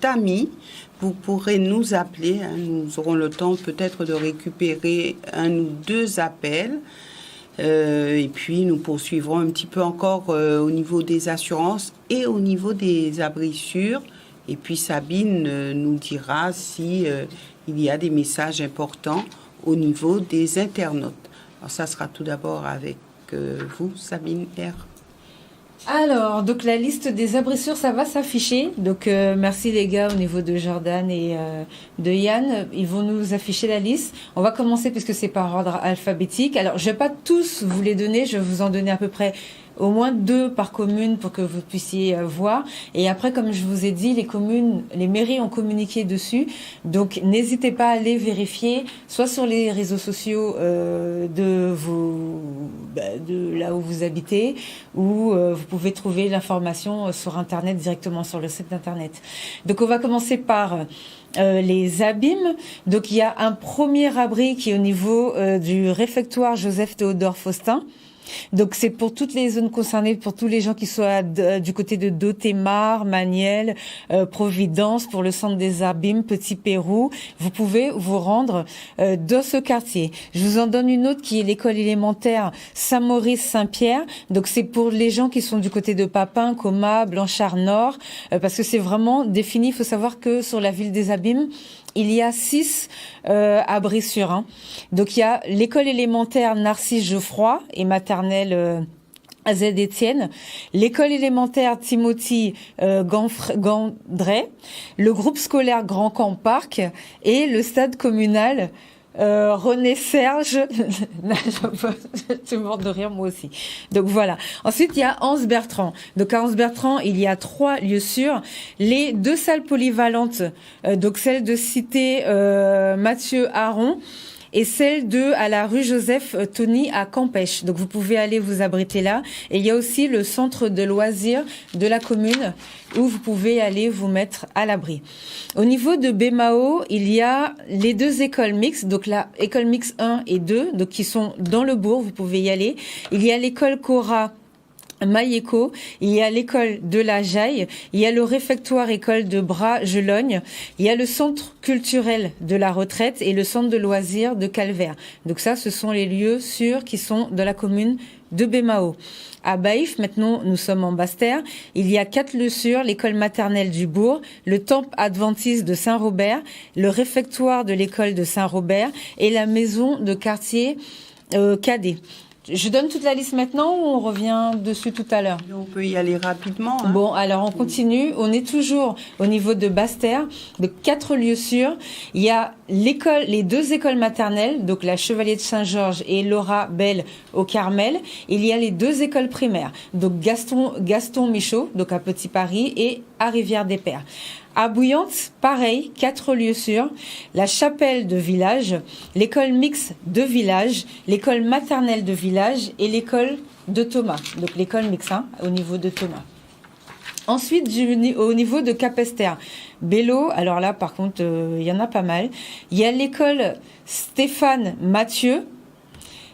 amis, vous pourrez nous appeler. Nous aurons le temps peut-être de récupérer 1 ou 2 appels. Et puis, nous poursuivrons un petit peu encore au niveau des assurances et au niveau des abrissures. Et puis, Sabine nous dira si il y a des messages importants au niveau des internautes. Alors, ça sera tout d'abord avec vous, Sabine R. Alors, donc la liste des abrissures, ça va s'afficher. Donc, merci les gars au niveau de Jordan et de Yann. Ils vont nous afficher la liste. On va commencer puisque c'est par ordre alphabétique. Alors, je vais pas tous vous les donner. Je vais vous en donner à peu près au moins 2 par commune pour que vous puissiez voir. Et après, comme je vous ai dit, les mairies ont communiqué dessus. Donc, n'hésitez pas à aller vérifier, soit sur les réseaux sociaux de là où vous habitez, ou vous pouvez trouver l'information sur Internet, directement sur le site d'Internet. Donc, on va commencer par les abîmes. Donc, il y a un premier abri qui est au niveau du réfectoire Joseph-Théodore Faustin. Donc c'est pour toutes les zones concernées, pour tous les gens qui soient du côté de Dotémar, Maniel, Providence, pour le centre des abîmes, Petit Pérou. Vous pouvez vous rendre dans ce quartier. Je vous en donne une autre qui est l'école élémentaire Saint-Maurice-Saint-Pierre. Donc c'est pour les gens qui sont du côté de Papin, Coma, Blanchard-Nord, parce que c'est vraiment défini. Il faut savoir que sur la ville des abîmes, il y a 6 abrissures. Hein. Donc il y a l'école élémentaire Narcisse Geoffroy et maternelle AZ Étienne, l'école élémentaire Timothy Gandray, le groupe scolaire Grand Camp Parc et le stade communal René Serge. Je suis morte de rire moi aussi. Donc voilà. Ensuite il y a Anse Bertrand. Donc à Anse Bertrand il y a 3 lieux sûrs. Les 2 salles polyvalentes, donc celle de cité Mathieu Aron et celle à la rue Joseph Tony à Campèche. Donc vous pouvez aller vous abriter là. Et il y a aussi le centre de loisirs de la commune où vous pouvez aller vous mettre à l'abri. Au niveau de Bémao, il y a les 2 écoles mixtes, donc la école mixte 1 et 2, donc qui sont dans le bourg, vous pouvez y aller. Il y a l'école Cora Maïeko, il y a l'école de la Jaille, il y a le réfectoire école de Bras-Gelogne, il y a le centre culturel de la Retraite et le centre de loisirs de Calvaire. Donc ça, ce sont les lieux sûrs qui sont dans la commune de Bémao. À Baïf, maintenant, nous sommes en Basse-Terre. Il y a 4 lieux sûrs, l'école maternelle du Bourg, le temple adventiste de Saint-Robert, le réfectoire de l'école de Saint-Robert et la maison de quartier Cadet. Je donne toute la liste maintenant ou on revient dessus tout à l'heure? On peut y aller rapidement. Hein. Bon, alors on continue. On est toujours au niveau de Basse-Terre, de 4 lieux sûrs. Il y a les 2 écoles maternelles, donc la Chevalier de Saint-Georges et Laura Belle au Carmel. Il y a les 2 écoles primaires, donc Gaston Michaud, donc à Petit Paris, et à Rivière-des-Pères. À Bouillante, pareil, 4 lieux sûrs, la chapelle de village, l'école mixte de village, l'école maternelle de village et l'école de Thomas. Donc l'école mixte, hein, au niveau de Thomas. Ensuite, au niveau de Capesterre, Bello, alors là par contre, il y en a pas mal. Il y a l'école Stéphane Mathieu,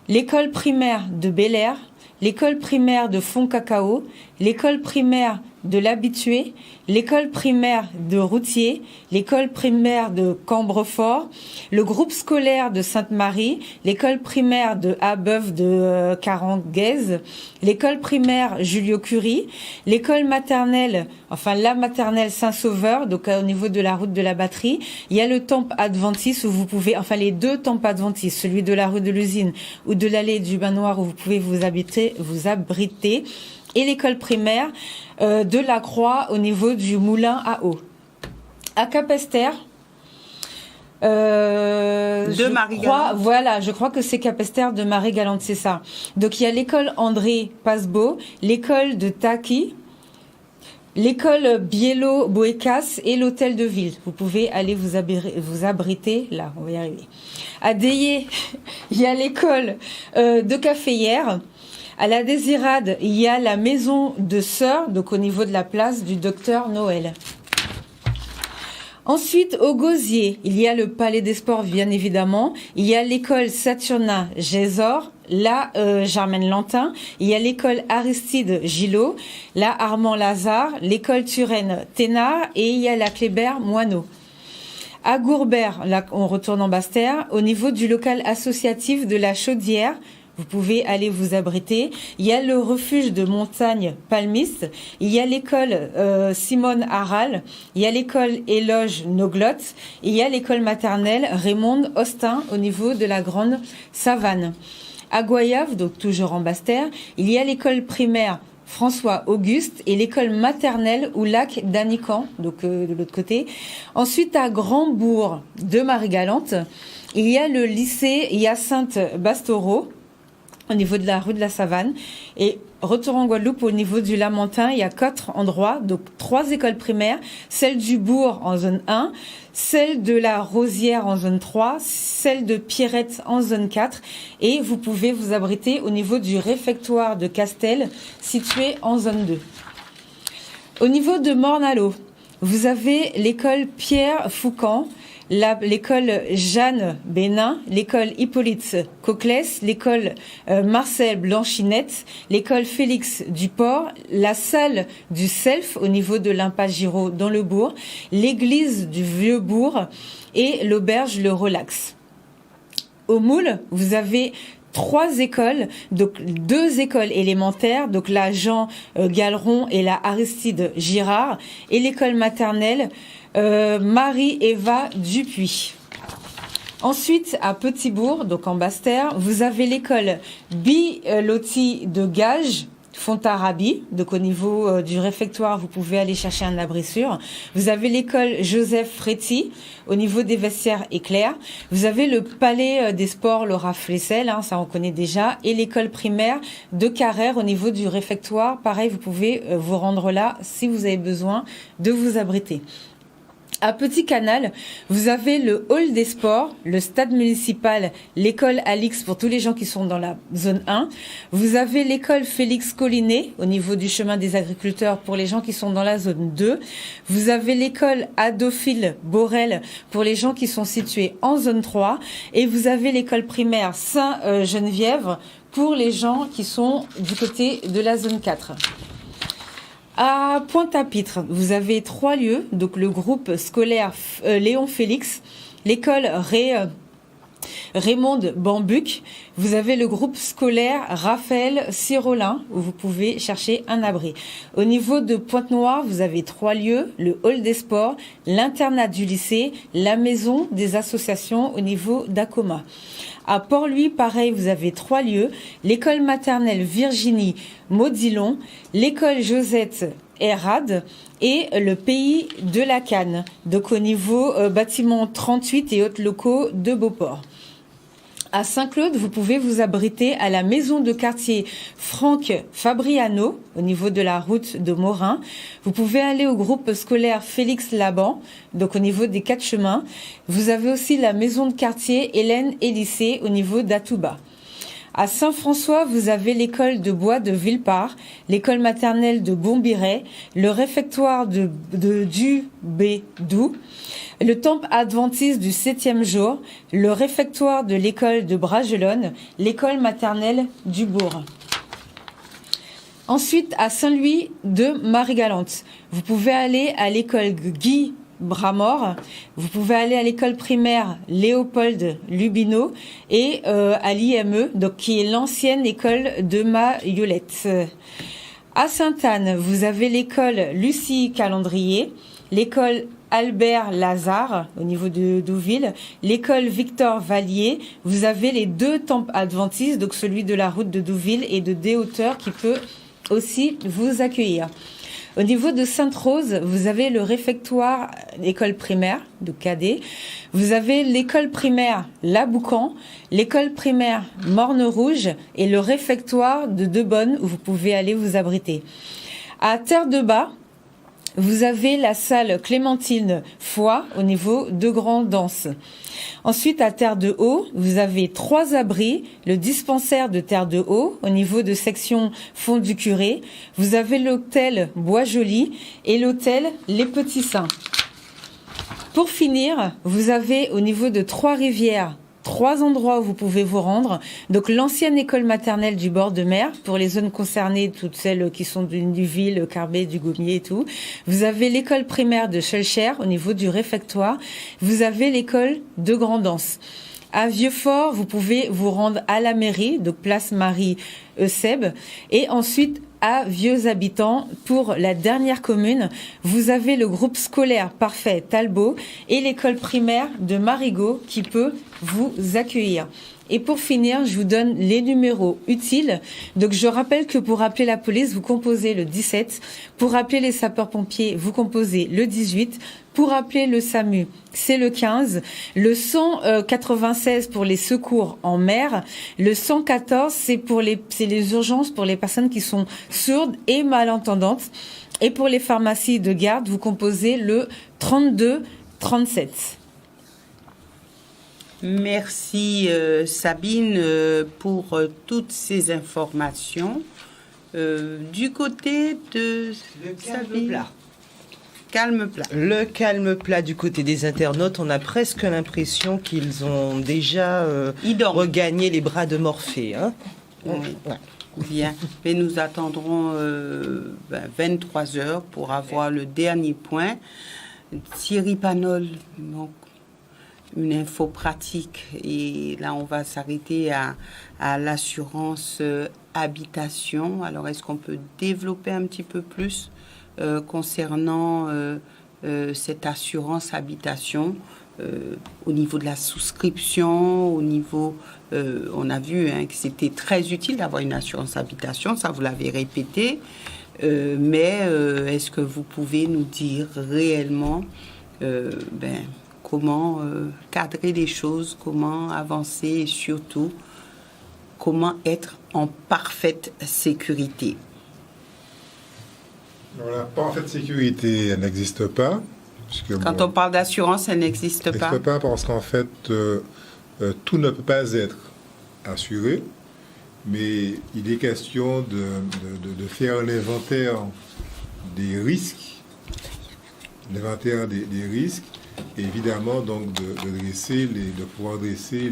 l'école primaire de Bel-Air, l'école primaire de Fond-Cacao, l'école primaire de l'Habitué, l'école primaire de Routier, l'école primaire de Cambrefort, le groupe scolaire de Sainte-Marie, l'école primaire de Abeuf de Caranguez, l'école primaire Julio-Curie, l'école maternelle, enfin la maternelle Saint-Sauveur, donc au niveau de la route de la Batterie. Il y a le temple adventiste où vous pouvez, enfin les 2 temples adventistes, celui de la rue de l'Usine ou de l'allée du Bain Noir où vous pouvez vous abriter, et l'école primaire de la Croix au niveau du moulin à eau. À Capesterre, je crois que c'est Capesterre de Marie-Galante, c'est ça. Donc il y a l'école André Pasbeau, l'école de Taki, l'école Biello-Boécas et l'hôtel de ville. Vous pouvez aller vous abriter là, on va y arriver. À Deyé, il y a l'école de Caféière. À la Désirade, il y a la maison de sœurs, donc au niveau de la place du docteur Noël. Ensuite, au Gosier, il y a le Palais des Sports, bien évidemment. Il y a l'école Saturnin Gésor. la Germaine Lantin, il y a l'école Aristide Gillot, la Armand Lazare, l'école Turenne Thénard et il y a la Kléber Moineau. À Gourbert, là on retourne en Basse-Terre, au niveau du local associatif de la Chaudière, vous pouvez aller vous abriter. Il y a le refuge de montagne palmiste. Il y a l'école Simone Aral. Il y a l'école Éloge Noglotte. Il y a l'école maternelle Raymond Austin au niveau de la Grande Savane. À Goyave, donc toujours en Basse-Terre, il y a l'école primaire François Auguste et l'école maternelle au lac d'Anican, donc de l'autre côté. Ensuite, à Grandbourg de Marie-Galante, il y a le lycée Hyacinthe Bastoreau, au niveau de la rue de la Savane. Et retour en Guadeloupe, au niveau du Lamentin, il y a 4 endroits, donc 3 écoles primaires, celle du Bourg en zone 1, celle de la Rosière en zone 3, celle de Pierrette en zone 4, et vous pouvez vous abriter au niveau du réfectoire de Castel, situé en zone 2. Au niveau de Morne-à-l'Eau, vous avez l'école Pierre Foucan, l'école Jeanne Bénin, l'école Hippolyte Coclès, l'école Marcel Blanchinette, l'école Félix Duport, la salle du Self au niveau de l'impasse Giraud dans le bourg, l'église du Vieux-Bourg et l'auberge Le Relax. Au Moule, vous avez 3 écoles, donc 2 écoles élémentaires, donc la Jean Galeron et la Aristide Girard, et l'école maternelle Marie-Eva Dupuis. Ensuite, à Petit-Bourg, donc en Basse-Terre, vous avez l'école Bilotti de Gage, Fontarabie, donc au niveau du réfectoire, vous pouvez aller chercher un abri sûr. Vous avez l'école Joseph Fréty, au niveau des vestiaires éclairs. Vous avez le palais des sports Laura Flessel, ça on connaît déjà, et l'école primaire de Carrère, au niveau du réfectoire. Pareil, vous pouvez vous rendre là si vous avez besoin de vous abriter. À Petit Canal, vous avez le hall des sports, le stade municipal, l'école Alix pour tous les gens qui sont dans la zone 1. Vous avez l'école Félix Collinet au niveau du chemin des agriculteurs pour les gens qui sont dans la zone 2. Vous avez l'école Adophile Borel pour les gens qui sont situés en zone 3. Et vous avez l'école primaire Saint-Geneviève pour les gens qui sont du côté de la zone 4. À Pointe-à-Pitre, vous avez 3 lieux, donc le groupe scolaire Léon Félix, l'école Raymond Bambuc, vous avez le groupe scolaire Raphaël Sirolin, où vous pouvez chercher un abri. Au niveau de Pointe-Noire, vous avez 3 lieux, le hall des sports, l'internat du lycée, la maison des associations au niveau d'Acoma. À Port-Louis, pareil, vous avez 3 lieux, l'école maternelle Virginie Maudillon, l'école Josette Errad et le pays de la Canne, donc au niveau bâtiment 38 et autres locaux de Beauport. À Saint-Claude, vous pouvez vous abriter à la maison de quartier Franck Fabriano, au niveau de la route de Morin. Vous pouvez aller au groupe scolaire Félix Laban, donc au niveau des 4 chemins. Vous avez aussi la maison de quartier Hélène et lycée, au niveau d'Atouba. À Saint-François, vous avez l'école de bois de Villepart, l'école maternelle de Bombiret, le réfectoire de Dubédou, le temple adventiste du 7e jour, le réfectoire de l'école de Bragelonne, l'école maternelle du Bourg. Ensuite, à Saint-Louis de Marie-Galante, vous pouvez aller à l'école Guy Bramort, vous pouvez aller à l'école primaire Léopold Lubineau et à l'IME, donc qui est l'ancienne école de Mayolette. À Sainte-Anne, vous avez l'école Lucie Calendrier, l'école Albert Lazare au niveau de Douville, l'école Victor Vallier. Vous avez les 2 temples adventistes, donc celui de la route de Douville et de Des-Hauteurs qui peut aussi vous accueillir. Au niveau de Sainte-Rose, vous avez le réfectoire école primaire de Cadet. Vous avez l'école primaire La Boucan, l'école primaire Morne-Rouge et le réfectoire de Debonne où vous pouvez aller vous abriter. À Terre-de-Bas, vous avez la salle Clémentine Foy au niveau de Grand Danse. Ensuite, à Terre-de-Haut, vous avez 3 abris, le dispensaire de Terre-de-Haut au niveau de section Fond du Curé. Vous avez l'hôtel Bois-Joli et l'hôtel Les Petits Saints. Pour finir, vous avez au niveau de Trois-Rivières 3 endroits où vous pouvez vous rendre. Donc, l'ancienne école maternelle du bord de mer, pour les zones concernées, toutes celles qui sont du Ville, Carbet, du Gommier et tout. Vous avez l'école primaire de Schœlcher, au niveau du réfectoire. Vous avez l'école de Grand'Anse. À Vieux-Fort, vous pouvez vous rendre à la mairie, donc place Marie-Eusèbe, et ensuite à Vieux Habitants. Pour la dernière commune, vous avez le groupe scolaire parfait Talbot et l'école primaire de Marigot qui peut vous accueillir. Et pour finir, je vous donne les numéros utiles. Donc, je rappelle que pour appeler la police, vous composez le 17. Pour appeler les sapeurs-pompiers, vous composez le 18. Pour appeler le SAMU, c'est le 15. Le 196 pour les secours en mer. Le 114, c'est les urgences pour les personnes qui sont sourdes et malentendantes. Et pour les pharmacies de garde, vous composez le 32 37. Merci Sabine pour toutes ces informations. Du côté de Sabine. Calme plat. Le calme plat du côté des internautes, on a presque l'impression qu'ils ont déjà regagné les bras de Morphée. Hein, oui. Ouais. Bien, mais nous attendrons 23 heures pour avoir le dernier point. Thierry Panol, donc, une info pratique, et là on va s'arrêter à l'assurance habitation. Alors est-ce qu'on peut développer un petit peu plus concernant cette assurance habitation au niveau de la souscription, au niveau on a vu que c'était très utile d'avoir une assurance habitation, ça vous l'avez répété, mais est-ce que vous pouvez nous dire réellement comment cadrer les choses, comment avancer et surtout comment être en parfaite sécurité? Alors, la parfaite sécurité, elle n'existe pas. Quand on parle d'assurance, elle n'existe pas. Elle n'existe pas parce qu'en fait, tout ne peut pas être assuré, mais il est question de faire l'inventaire des risques, et évidemment donc de pouvoir dresser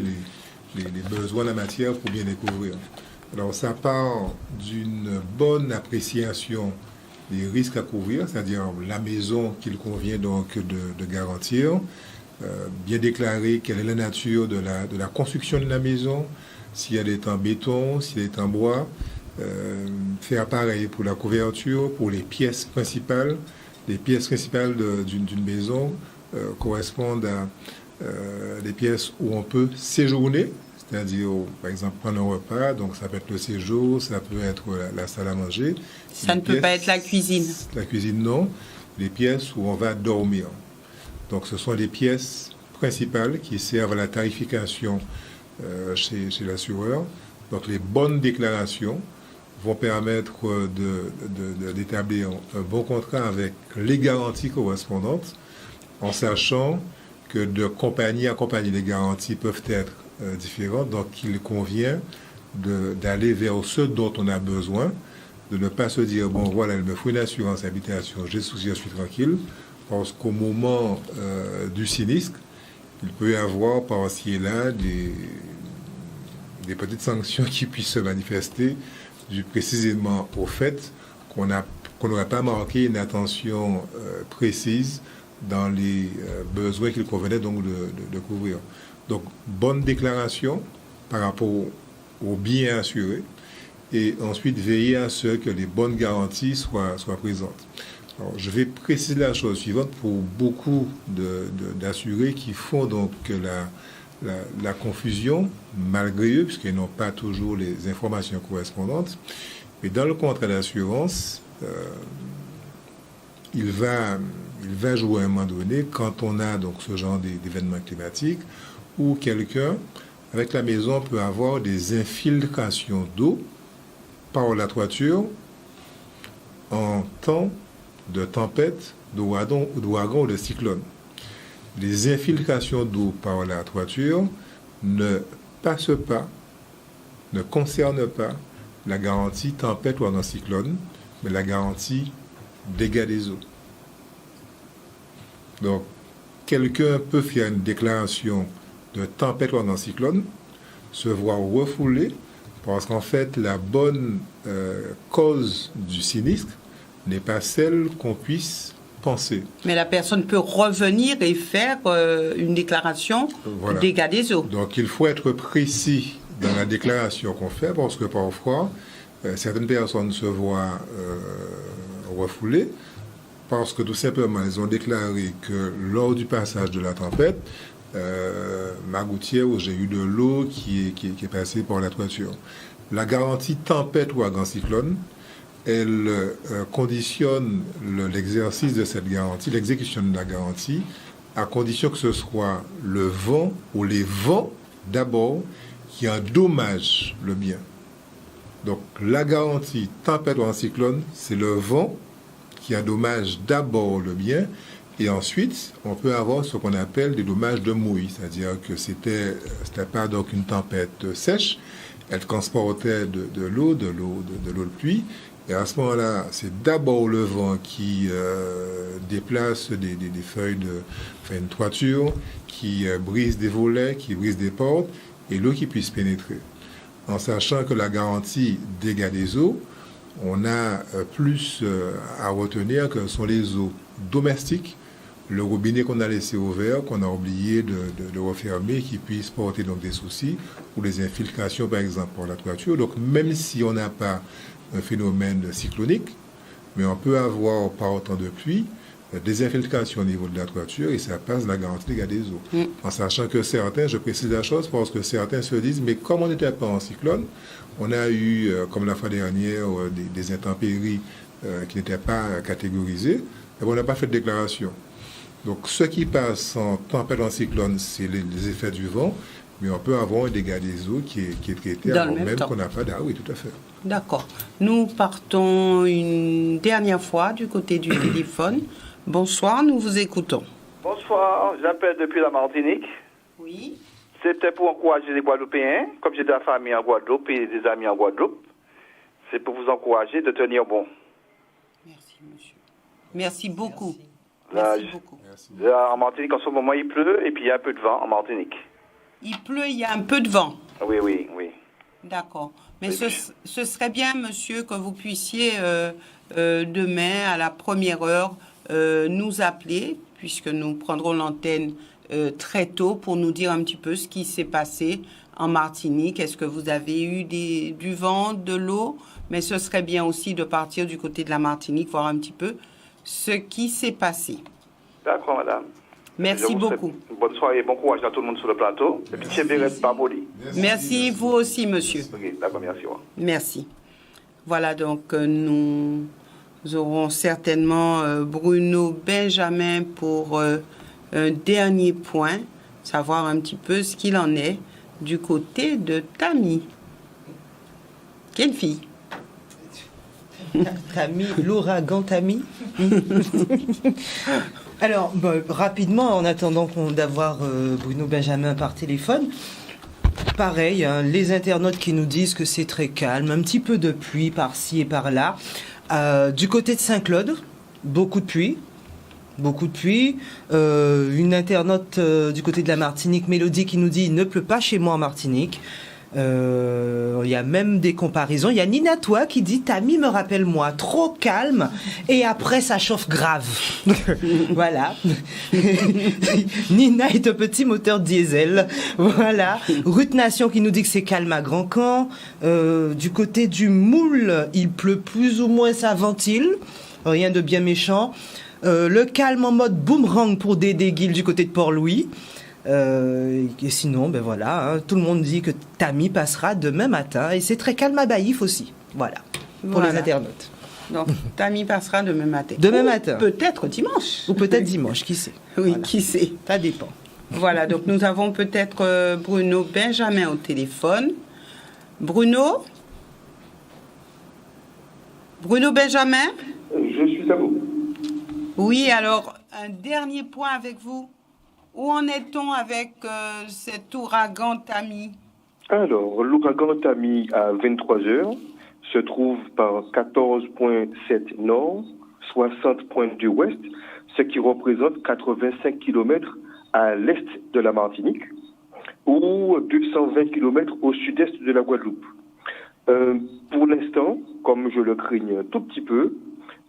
les besoins de la matière pour bien les couvrir. Alors ça part d'une bonne appréciation des risques à couvrir, c'est-à-dire la maison qu'il convient donc de garantir, bien déclarer quelle est la nature de la construction de la maison, si elle est en béton, si elle est en bois, faire pareil pour la couverture, pour les pièces principales. Les pièces principales d'une maison correspondent à des pièces où on peut séjourner, c'est-à-dire, par exemple, prendre un repas, donc ça peut être le séjour, ça peut être la salle à manger. Ça ne peut pas être la cuisine. La cuisine, non. Les pièces où on va dormir. Donc, ce sont les pièces principales qui servent à la tarification chez l'assureur. Donc, les bonnes déclarations vont permettre d'établir un bon contrat avec les garanties correspondantes, en sachant que de compagnie à compagnie, les garanties peuvent être différentes. Donc, il convient d'aller vers ce dont on a besoin, de ne pas se dire, bon, voilà, il me faut une assurance habitation, j'ai le souci, je suis tranquille, parce qu'au moment du sinistre, il peut y avoir par-ci et là des petites sanctions qui puissent se manifester, dû précisément au fait qu'on n'aurait pas marqué une attention précise dans les besoins qu'il convenait donc de couvrir. Donc, bonne déclaration par rapport aux biens assurés, et ensuite veiller à ce que les bonnes garanties soient présentes. Alors, je vais préciser la chose suivante pour beaucoup d'assurés qui font donc la confusion, malgré eux, puisqu'ils n'ont pas toujours les informations correspondantes. Mais dans le contrat d'assurance, il va jouer à un moment donné, quand on a donc ce genre d'événements climatiques, où quelqu'un, avec la maison, peut avoir des infiltrations d'eau par la toiture en temps de tempête, d'ouragan ou de cyclone. Les infiltrations d'eau par la toiture ne passent pas, ne concernent pas la garantie tempête ou ouragan cyclone, mais la garantie dégâts des eaux. Donc, quelqu'un peut faire une déclaration de tempête ou ouragan cyclone se voit refoulé parce qu'en fait, la bonne cause du sinistre n'est pas celle qu'on puisse penser. Mais la personne peut revenir et faire une déclaration dégâts des eaux. Donc il faut être précis dans la déclaration qu'on fait parce que parfois, certaines personnes se voient refoulées parce que tout simplement, elles ont déclaré que lors du passage de la tempête, ma gouttière où j'ai eu de l'eau qui est passée par la toiture. La garantie tempête ou ouragan cyclone, elle conditionne l'exercice de cette garantie, l'exécution de la garantie, à condition que ce soit le vent ou les vents d'abord qui endommagent le bien. Donc la garantie tempête ou ouragan cyclone, c'est le vent qui endommage d'abord le bien. Et ensuite, on peut avoir ce qu'on appelle des dommages de mouille, c'est-à-dire que c'était pas donc une tempête sèche, elle transportait de l'eau de pluie, et à ce moment-là, c'est d'abord le vent qui déplace des feuilles une toiture, qui brise des volets, qui brise des portes, et l'eau qui puisse pénétrer. En sachant que la garantie dégâts des eaux, on a plus à retenir que ce sont les eaux domestiques, le robinet qu'on a laissé ouvert, qu'on a oublié de refermer, qui puisse porter donc des soucis, ou des infiltrations par exemple pour la toiture. Donc même si on n'a pas un phénomène cyclonique, mais on peut avoir par autant de pluie des infiltrations au niveau de la toiture et ça passe la garantie dégâts des eaux. En sachant que certains, je précise la chose parce que certains se disent, mais comme on n'était pas en cyclone, on a eu, comme la fois dernière, des intempéries qui n'étaient pas catégorisées, et on n'a pas fait de déclaration. Donc, ce qui passe en tempête en cyclone, c'est les effets du vent, mais on peut avoir un dégât des eaux qui est traité avant même qu'on n'a pas d'arrêt. Oui, tout à fait. D'accord. Nous partons une dernière fois du côté du téléphone. Bonsoir, nous vous écoutons. Bonsoir, j'appelle depuis la Martinique. Oui. C'était pour encourager les Guadeloupéens, comme j'ai de la famille en Guadeloupe et des amis en Guadeloupe. C'est pour vous encourager de tenir bon. Merci, monsieur. Merci beaucoup. Merci beaucoup. En Martinique, en ce moment, il pleut et puis il y a un peu de vent en Martinique. Il pleut, il y a un peu de vent. Oui, oui, oui. D'accord. Mais ce serait bien, monsieur, que vous puissiez demain, à la première heure, nous appeler, puisque nous prendrons l'antenne très tôt pour nous dire un petit peu ce qui s'est passé en Martinique. Est-ce que vous avez eu du vent, de l'eau? Mais ce serait bien aussi de partir du côté de la Martinique, voir un petit peu ce qui s'est passé. D'accord, madame. Merci beaucoup. Bonne soirée et bon courage à tout le monde sur le plateau. Et puis, merci, vous aussi, monsieur. Okay, d'accord, merci. Ouais. Merci. Voilà, donc nous aurons certainement Bruno Benjamin pour un dernier point, savoir un petit peu ce qu'il en est du côté de Tammy. Quelle fille? Tammy, l'ouragan Tammy. Alors, rapidement, en attendant d'avoir Bruno Benjamin par téléphone, pareil, hein, les internautes qui nous disent que c'est très calme, un petit peu de pluie par-ci et par-là. Du côté de Saint-Claude, beaucoup de pluie. Une internaute du côté de la Martinique, Mélodie, qui nous dit « Il ne pleut pas chez moi en Martinique ». Il y a même des comparaisons. Il y a Nina Toi qui dit Tammy me rappelle moi, trop calme et après ça chauffe grave. Voilà. Nina est un petit moteur diesel. Voilà. Ruth Nation qui nous dit que c'est calme à Grand Camp. Du côté du Moule, il pleut plus ou moins, ça ventile. Rien de bien méchant. Le calme en mode boomerang pour Dédé Guil du côté de Port-Louis. Et sinon, ben voilà, hein, tout le monde dit que Tammy passera demain matin et c'est très calme à Baïf aussi. Voilà, pour les internautes. Donc, Tammy passera demain matin. Demain matin. Peut-être dimanche. Ou peut-être dimanche, qui sait. Oui, voilà. Qui sait. Ça dépend. Voilà, donc nous avons peut-être Bruno Benjamin au téléphone. Bruno Benjamin? Je suis à vous. Oui, alors, un dernier point avec vous. Où en est-on avec cet ouragan Tammy? Alors, l'ouragan Tammy à 23h se trouve par 14,7 nord, 60 pointes du ouest, ce qui représente 85 km à l'est de la Martinique. ou 220 km au sud-est de la Guadeloupe. Pour l'instant, comme je le craigne un tout petit peu,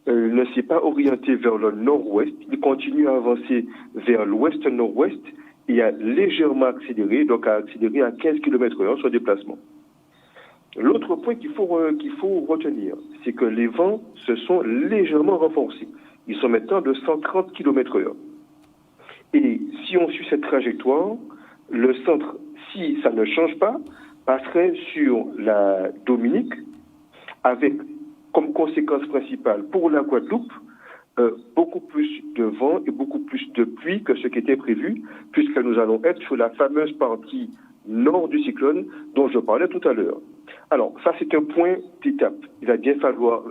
il ne s'est pas orienté vers le nord-ouest, il continue à avancer vers l'ouest-nord-ouest et a légèrement accéléré, donc a accéléré à 15 km/h sur déplacement. L'autre point qu'il faut retenir, c'est que les vents se sont légèrement renforcés. Ils sont maintenant de 130 km/h. Et si on suit cette trajectoire, le centre, si ça ne change pas, passerait sur la Dominique avec comme conséquence principale pour la Guadeloupe beaucoup plus de vent et beaucoup plus de pluie que ce qui était prévu, puisque nous allons être sur la fameuse partie nord du cyclone dont je parlais tout à l'heure. Alors, ça, c'est un point d'étape. Il va bien falloir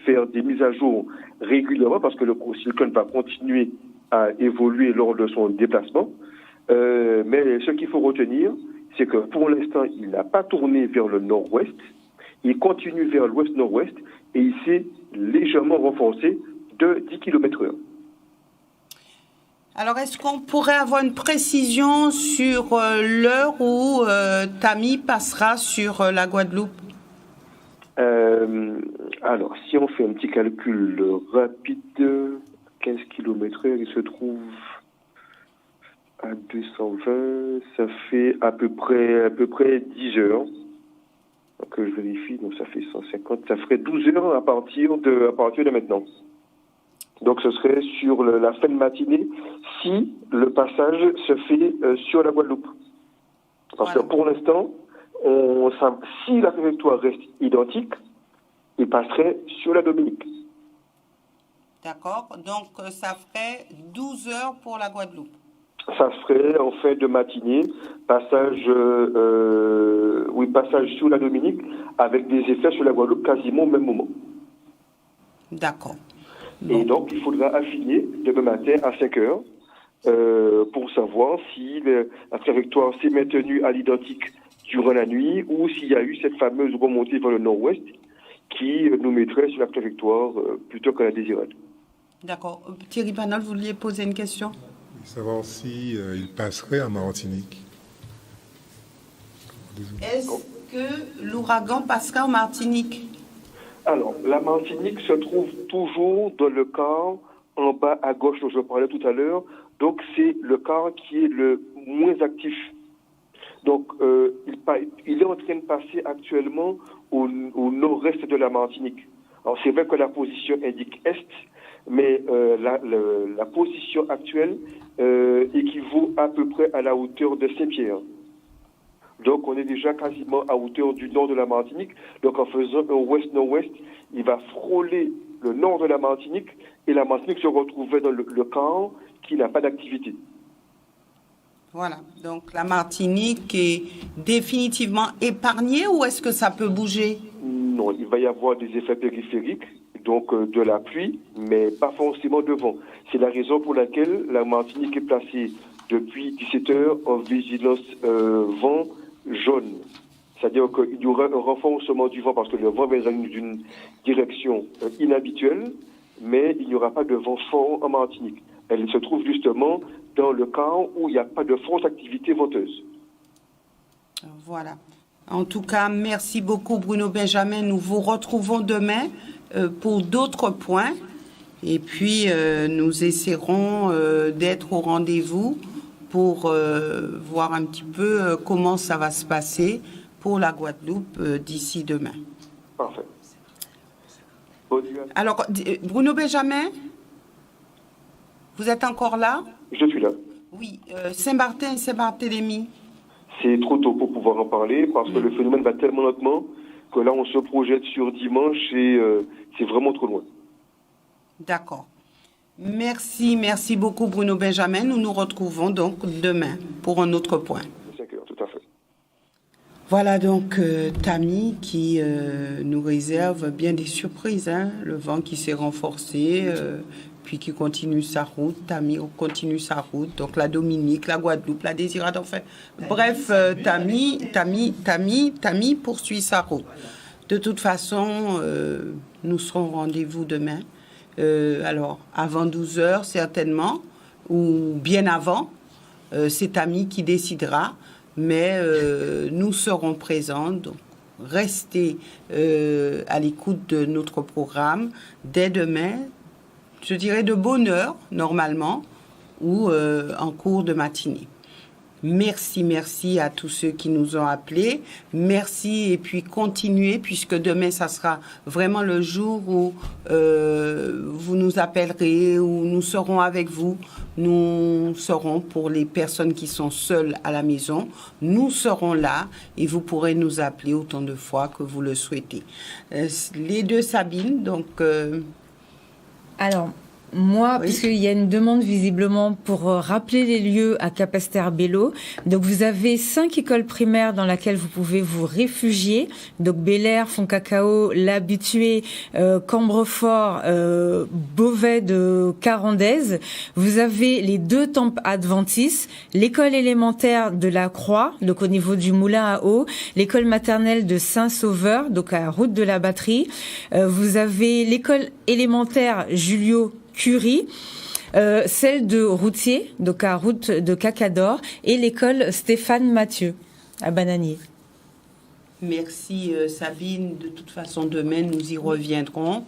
faire des mises à jour régulièrement parce que le cyclone va continuer à évoluer lors de son déplacement. Mais ce qu'il faut retenir, c'est que pour l'instant, il n'a pas tourné vers le nord-ouest. Il continue vers l'ouest-nord-ouest et il s'est légèrement renforcé de 10 km/h. Alors, est-ce qu'on pourrait avoir une précision sur l'heure où Tami passera sur la Guadeloupe? Alors, si on fait un petit calcul rapide, 15 km/h, il se trouve à 220, ça fait à peu près 10 heures. Donc, je vérifie, donc ça fait 150, ça ferait 12 heures à partir de maintenant. Donc ce serait sur la fin de matinée si le passage se fait sur la Guadeloupe. Parce que pour l'instant, si la trajectoire reste identique, il passerait sur la Dominique. D'accord. Donc ça ferait 12 heures pour la Guadeloupe. Ça serait en fin de matinée, passage sur la Dominique avec des effets sur la Guadeloupe quasiment au même moment. D'accord. Et donc, il faudra affiner demain matin à 5 heures pour savoir si la trajectoire s'est maintenue à l'identique durant la nuit ou s'il y a eu cette fameuse remontée vers le nord-ouest qui nous mettrait sur la trajectoire plutôt que la désirade. D'accord. Thierry Panol, vous vouliez poser une question? Savoir si il passerait en Martinique. Est-ce que l'ouragan passera en Martinique? Alors, la Martinique se trouve toujours dans le quart en bas à gauche dont je parlais tout à l'heure. Donc, c'est le quart qui est le moins actif. Donc, il est en train de passer actuellement au nord-est de la Martinique. Alors, c'est vrai que la position indique est, mais la position actuelle équivaut à peu près à la hauteur de Saint-Pierre. Donc, on est déjà quasiment à hauteur du nord de la Martinique. Donc, en faisant un ouest-nord-ouest, il va frôler le nord de la Martinique et la Martinique se retrouverait dans le quart qui n'a pas d'activité. Voilà. Donc, la Martinique est définitivement épargnée ou est-ce que ça peut bouger? Non, il va y avoir des effets périphériques, donc de la pluie, mais pas forcément de vent. C'est la raison pour laquelle la Martinique est placée depuis 17 heures en vigilance vent jaune. C'est-à-dire qu'il y aura un renforcement du vent parce que le vent va dans une direction inhabituelle, mais il n'y aura pas de vent fort en Martinique. Elle se trouve justement dans le quart où il n'y a pas de forte activité venteuse. Voilà. En tout cas, merci beaucoup Bruno Benjamin. Nous vous retrouvons demain pour d'autres points. Et puis, nous essaierons d'être au rendez-vous pour voir un petit peu comment ça va se passer pour la Guadeloupe d'ici demain. Parfait. Alors, Bruno Benjamin, vous êtes encore là? Je suis là. Oui, Saint-Martin et Saint-Barthélemy. C'est trop tôt pour pouvoir en parler parce que le phénomène va tellement lentement que là, on se projette sur dimanche et c'est vraiment trop loin. D'accord. Merci beaucoup Bruno Benjamin. Nous nous retrouvons donc demain pour un autre point. 5 heures, tout à fait. Voilà donc Tami qui nous réserve bien des surprises. Hein. Le vent qui s'est renforcé, puis qui continue sa route. Tami continue sa route. Donc la Dominique, la Guadeloupe, la Désirade, enfin. Bref, Tami poursuit sa route. De toute façon, nous serons au rendez-vous demain. Alors, avant 12 heures, certainement, ou bien avant, c'est Tami qui décidera mais nous serons présents. Donc, restez à l'écoute de notre programme dès demain, je dirais de bonne heure, normalement, ou en cours de matinée. Merci à tous ceux qui nous ont appelés. Merci et puis continuez puisque demain, ça sera vraiment le jour où vous nous appellerez, où nous serons avec vous. Nous serons pour les personnes qui sont seules à la maison. Nous serons là et vous pourrez nous appeler autant de fois que vous le souhaitez. Les deux Sabine, donc... Alors... Moi, oui. puisqu'il y a une demande visiblement pour rappeler les lieux à Capesterre-Belle-Eau. Donc, vous avez 5 écoles primaires dans lesquelles vous pouvez vous réfugier. Donc, Bel-Air, Fontcacao, L'Habitué, Cambrefort, Beauvais de Carandaise. Vous avez les 2 temples adventistes, l'école élémentaire de la Croix, donc au niveau du Moulin à Eau, l'école maternelle de Saint-Sauveur, donc à Route de la Batterie. Vous avez l'école élémentaire Julio Curie, celle de Routier, donc à Route de Cacador, et l'école Stéphane Mathieu, à Bananier. Merci Sabine. De toute façon, demain, nous y reviendrons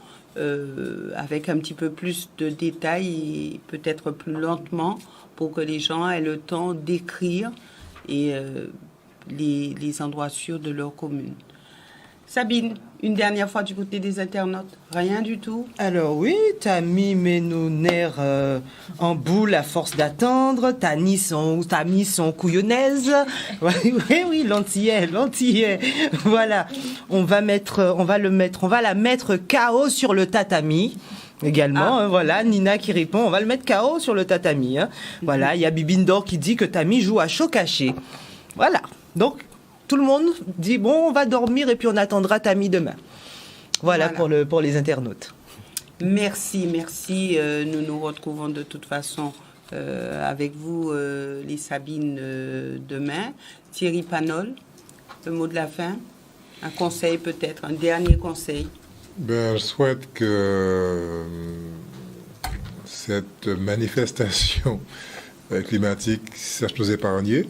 avec un petit peu plus de détails et peut-être plus lentement pour que les gens aient le temps d'écrire et les endroits sûrs de leur commune. Sabine, une dernière fois du côté des internautes, rien du tout? Alors oui, t'as mis nos nerfs en boule à force d'attendre, t'as mis son couillonnaise. Oui, l'antillais. Voilà, on va la mettre KO sur le tatami. Également, voilà, Nina qui répond, on va le mettre KO sur le tatami. Hein. Voilà, il y a Bibindor qui dit que Tami joue à chaud caché. Voilà, donc tout le monde dit, bon, on va dormir et puis on attendra Tami demain. Voilà. Pour les internautes. Merci. Nous nous retrouvons de toute façon avec vous, les Sabines, demain. Thierry Panol, le mot de la fin. Un conseil peut-être, un dernier conseil. Je souhaite que cette manifestation climatique sache nous épargner,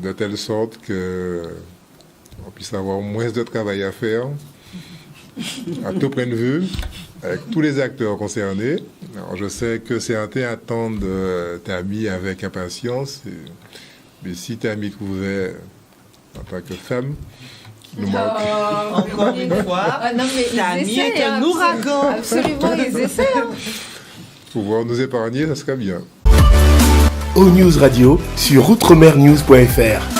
de telle sorte qu'on puisse avoir moins de travail à faire, à tout point de vue, avec tous les acteurs concernés. Alors, je sais que certains attendent Tami avec impatience, mais si Tami trouvait, en tant que femme, nous manque. Encore une fois, Tami est un ouragan. Absolument, ils essaient. Pouvoir nous épargner, ça serait bien. O-News Radio sur outremernews.fr.